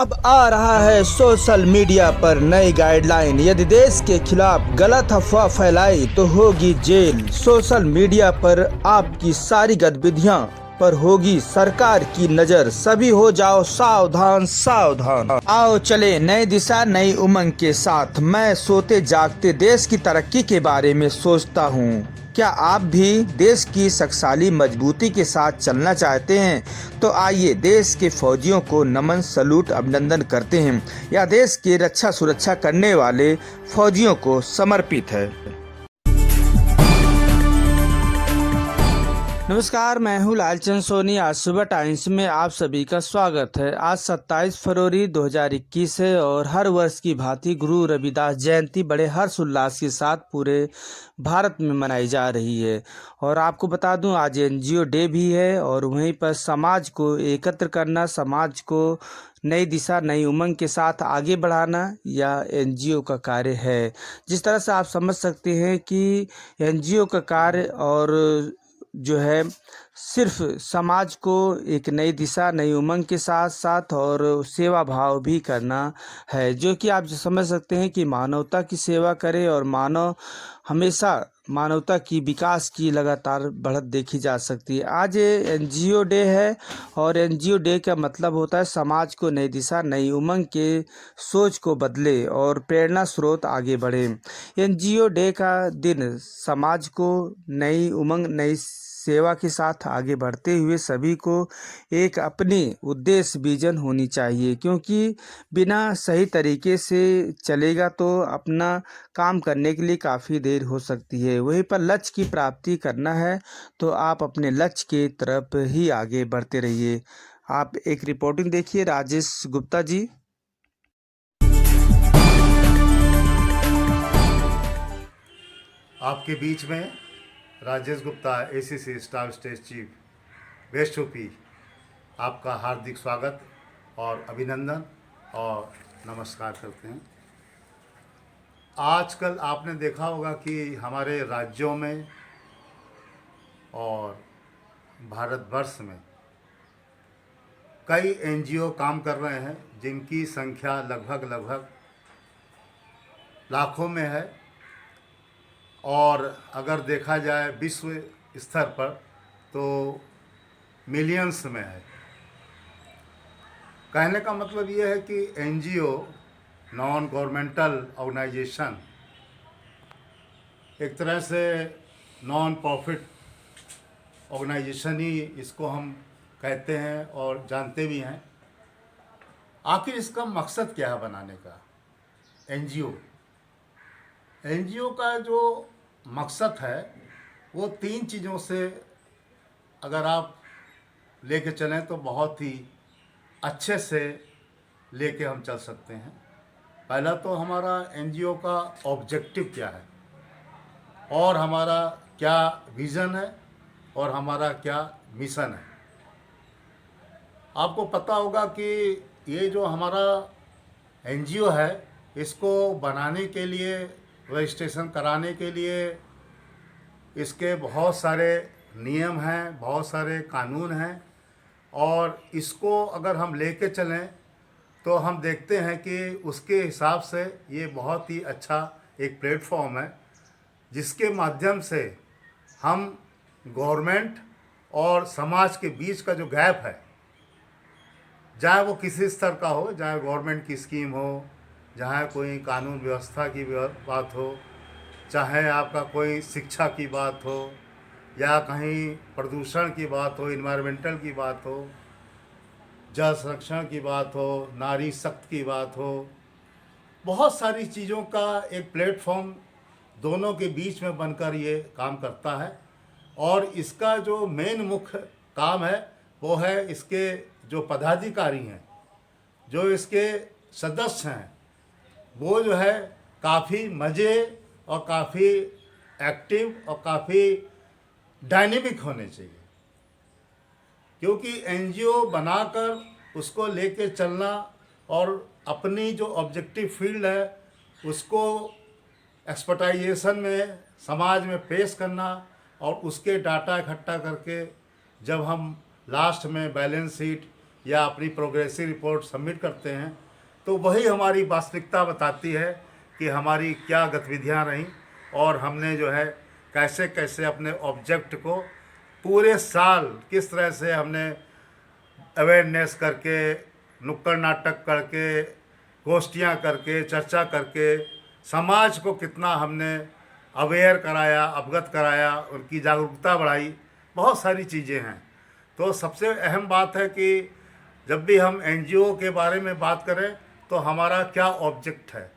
अब आ रहा है सोशल मीडिया पर नई गाइडलाइन। यदि देश के खिलाफ गलत अफवाह फैलाई तो होगी जेल। सोशल मीडिया पर आपकी सारी गतिविधियां पर होगी सरकार की नजर। सभी हो जाओ सावधान सावधान। आओ चले नई दिशा नई उमंग के साथ। मैं सोते जागते देश की तरक्की के बारे में सोचता हूँ। क्या आप भी देश की शक्तिशाली मजबूती के साथ चलना चाहते हैं? तो आइए देश के फौजियों को नमन सलूट अभिनंदन करते हैं। यह देश की रक्षा सुरक्षा करने वाले फौजियों को समर्पित है। नमस्कार, मैं हूँ लालचंद सोनी। आज सुबह टाइम्स में आप सभी का स्वागत है। आज 27 फरवरी 2021 है और हर वर्ष की भांति गुरु रविदास जयंती बड़े हर्षोल्लास के साथ पूरे भारत में मनाई जा रही है। और आपको बता दूं आज एनजीओ डे भी है और वहीं पर समाज को एकत्र करना, समाज को नई दिशा नई उमंग के साथ आगे बढ़ाना यह एनजीओ का कार्य है। जिस तरह से आप समझ सकते हैं कि एनजीओ का कार्य और जो है सिर्फ समाज को एक नई दिशा नई उमंग के साथ साथ और सेवा भाव भी करना है, जो कि आप समझ सकते हैं कि मानवता की सेवा करे और मानव हमेशा मानवता की विकास की लगातार बढ़त देखी जा सकती है। आज एनजीओ डे है और एनजीओ डे का मतलब होता है समाज को नई दिशा नई उमंग के सोच को बदले और प्रेरणा स्रोत आगे बढ़े। एनजीओ डे का दिन समाज को नई उमंग नई सेवा के साथ आगे बढ़ते हुए सभी को एक अपनी उद्देश्य विजन होनी चाहिए, क्योंकि बिना सही तरीके से चलेगा तो अपना काम करने के लिए काफ़ी देर हो सकती है। वहीं पर लक्ष्य की प्राप्ति करना है तो आप अपने लक्ष्य के तरफ ही आगे बढ़ते रहिए। आप एक रिपोर्टिंग देखिए राजेश गुप्ता जी। आपके बीच में Rajesh Gupta, ACC staff state chief west UP, आपका हार्दिक स्वागत और अभिनंदन और नमस्कार करते हैं। आजकल आपने देखा होगा कि हमारे राज्यों में और भारतवर्ष में कई एनजीओ काम कर रहे हैं जिनकी संख्या लगभग लाखों में है और अगर देखा जाए विश्व स्तर पर तो मिलियंस में है। कहने का मतलब ये है कि एनजीओ नॉन गवर्नमेंटल ऑर्गेनाइजेशन एक तरह से नॉन प्रॉफिट ऑर्गेनाइजेशन ही इसको हम कहते हैं और जानते भी हैं। आखिर इसका मकसद क्या है बनाने का? एनजीओ का जो मकसद है वो 3 चीज़ों से अगर आप लेके चलें तो बहुत ही अच्छे से लेके हम चल सकते हैं। पहला तो हमारा एनजीओ का ऑब्जेक्टिव क्या है और हमारा क्या विज़न है और हमारा क्या मिशन है। आपको पता होगा कि ये जो हमारा एनजीओ है इसको बनाने के लिए, रजिस्ट्रेशन कराने के लिए इसके बहुत सारे नियम हैं, बहुत सारे कानून हैं और इसको अगर हम लेके चलें तो हम देखते हैं कि उसके हिसाब से ये बहुत ही अच्छा एक प्लेटफॉर्म है जिसके माध्यम से हम गवर्नमेंट और समाज के बीच का जो गैप है, चाहे वो किसी स्तर का हो, चाहे गवर्नमेंट की स्कीम हो, चाहे कोई कानून व्यवस्था की बात हो, चाहे आपका कोई शिक्षा की बात हो या कहीं प्रदूषण की बात हो, इन्वायरमेंटल की बात हो, जल संरक्षण की बात हो, नारी शक्ति की बात हो, बहुत सारी चीज़ों का एक प्लेटफॉर्म दोनों के बीच में बनकर ये काम करता है। और इसका जो मेन मुख्य काम है वो है इसके जो पदाधिकारी हैं, जो इसके सदस्य हैं, वो जो है काफ़ी मज़े और काफ़ी एक्टिव और काफ़ी डायनेमिक होने चाहिए, क्योंकि एनजीओ बनाकर उसको लेके चलना और अपनी जो ऑब्जेक्टिव फील्ड है उसको एक्सपर्टाइजेशन में समाज में पेश करना और उसके डाटा इकट्ठा करके जब हम लास्ट में बैलेंस शीट या अपनी प्रोग्रेसिव रिपोर्ट सबमिट करते हैं, तो वही हमारी वास्तविकता बताती है कि हमारी क्या गतिविधियां रहीं और हमने जो है कैसे कैसे अपने ऑब्जेक्ट को पूरे साल किस तरह से हमने अवेयरनेस करके, नुक्कड़ नाटक करके, गोष्ठियाँ करके, चर्चा करके समाज को कितना हमने अवेयर कराया, अवगत कराया, उनकी जागरूकता बढ़ाई, बहुत सारी चीज़ें हैं। तो सबसे अहम बात है कि जब भी हम एनजीओ के बारे में बात करें तो हमारा क्या ऑब्जेक्ट है।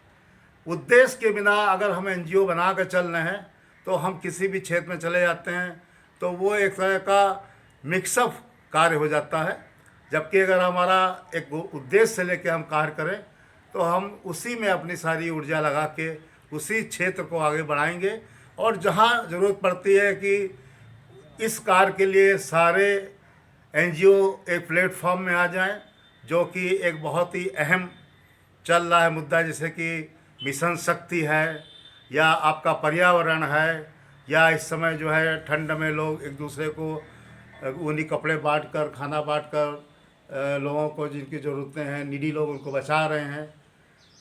उद्देश्य के बिना अगर हम एनजीओ बना कर चल रहे हैं तो हम किसी भी क्षेत्र में चले जाते हैं तो वो एक तरह का मिक्सअप कार्य हो जाता है। जबकि अगर हमारा एक उद्देश्य से लेकर हम कार्य करें तो हम उसी में अपनी सारी ऊर्जा लगा के उसी क्षेत्र को आगे बढ़ाएंगे। और जहाँ ज़रूरत पड़ती है कि इस कार्य के लिए सारे एनजीओ एक प्लेटफॉर्म में आ जाएं, जो कि एक बहुत ही अहम चल रहा है मुद्दा, जैसे कि मिशन शक्ति है या आपका पर्यावरण है, या इस समय जो है ठंड में लोग एक दूसरे को ऊनी कपड़े बांट कर, खाना बांट कर लोगों को जिनकी ज़रूरतें हैं, नीडी लोग, उनको बचा रहे हैं।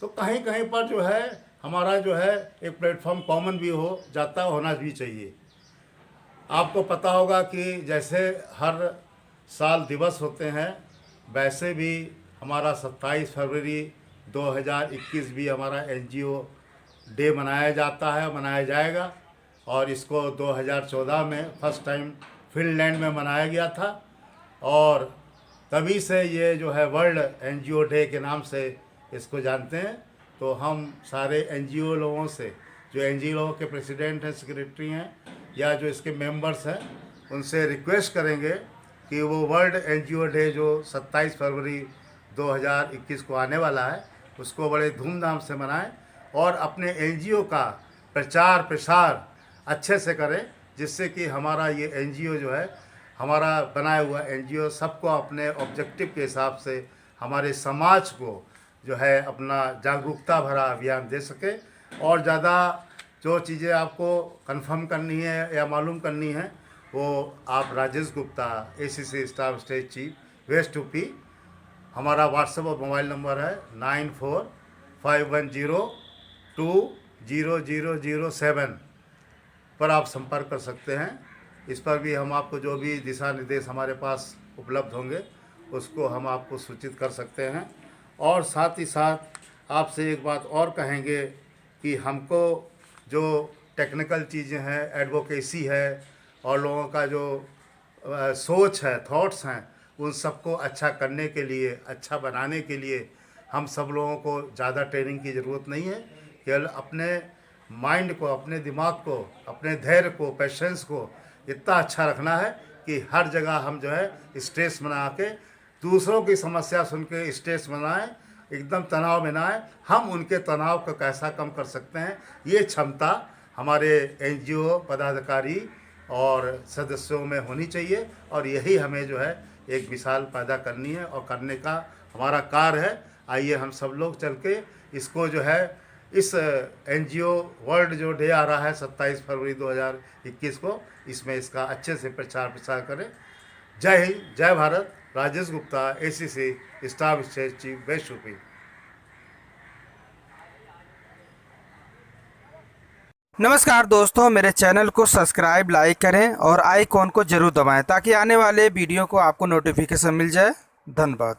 तो कहीं कहीं पर जो है हमारा जो है एक प्लेटफॉर्म कॉमन भी हो जाता, होना भी चाहिए। आपको पता होगा कि जैसे हर साल दिवस होते हैं वैसे भी हमारा 27 फरवरी 2021 भी हमारा एनजीओ डे मनाया जाता है, मनाया जाएगा। और इसको 2014 में फर्स्ट टाइम फिनलैंड में मनाया गया था और तभी से ये जो है वर्ल्ड एनजीओ डे के नाम से इसको जानते हैं। तो हम सारे एनजीओ लोगों से, जो एनजीओ लोगों के प्रेसिडेंट हैं, सेक्रेटरी हैं या जो इसके मेंबर्स हैं, उनसे रिक्वेस्ट करेंगे कि वो वर्ल्ड एनजीओ डे जो 27 फरवरी 2021 को आने वाला है उसको बड़े धूमधाम से मनाएं और अपने एनजीओ का प्रचार प्रसार अच्छे से करें, जिससे कि हमारा ये एनजीओ जो है, हमारा बनाया हुआ एनजीओ सबको अपने ऑब्जेक्टिव के हिसाब से हमारे समाज को जो है अपना जागरूकता भरा अभियान दे सके। और ज़्यादा जो चीज़ें आपको कंफर्म करनी है या मालूम करनी है वो आप Rajesh Gupta, ACC staff state chief, west UP, हमारा व्हाट्सएप और मोबाइल नंबर है 9451020007 पर आप संपर्क कर सकते हैं। इस पर भी हम आपको जो भी दिशा निर्देश हमारे पास उपलब्ध होंगे उसको हम आपको सूचित कर सकते हैं। और साथ ही साथ आपसे एक बात और कहेंगे कि हमको जो टेक्निकल चीज़ें हैं, एडवोकेसी है और लोगों का जो सोच है, थॉट्स हैं, उन सबको अच्छा करने के लिए, अच्छा बनाने के लिए हम सब लोगों को ज़्यादा ट्रेनिंग की ज़रूरत नहीं है। केवल अपने माइंड को, अपने दिमाग को, अपने धैर्य को, पेशेंस को इतना अच्छा रखना है कि हर जगह हम जो है स्ट्रेस बना के दूसरों की समस्या सुन के स्ट्रेस बनाएं, एकदम तनाव में ना आए। हम उनके तनाव को कैसा कम कर सकते हैं, ये क्षमता हमारे एनजीओ पदाधिकारी और सदस्यों में होनी चाहिए। और यही हमें जो है एक मिसाल पैदा करनी है और करने का हमारा कार्य है। आइए हम सब लोग चल के इसको जो है इस एनजीओ वर्ल्ड जो डे आ रहा है 27 फरवरी 2021 को, इसमें इसका अच्छे से प्रचार प्रसार करें। जय हिंद, जय Bharat. Rajesh Gupta, ACC staff state chief, west UP. नमस्कार दोस्तों, मेरे चैनल को सब्सक्राइब, लाइक करें और आइकॉन को जरूर दबाएं ताकि आने वाले वीडियो को आपको नोटिफिकेशन मिल जाए। धन्यवाद।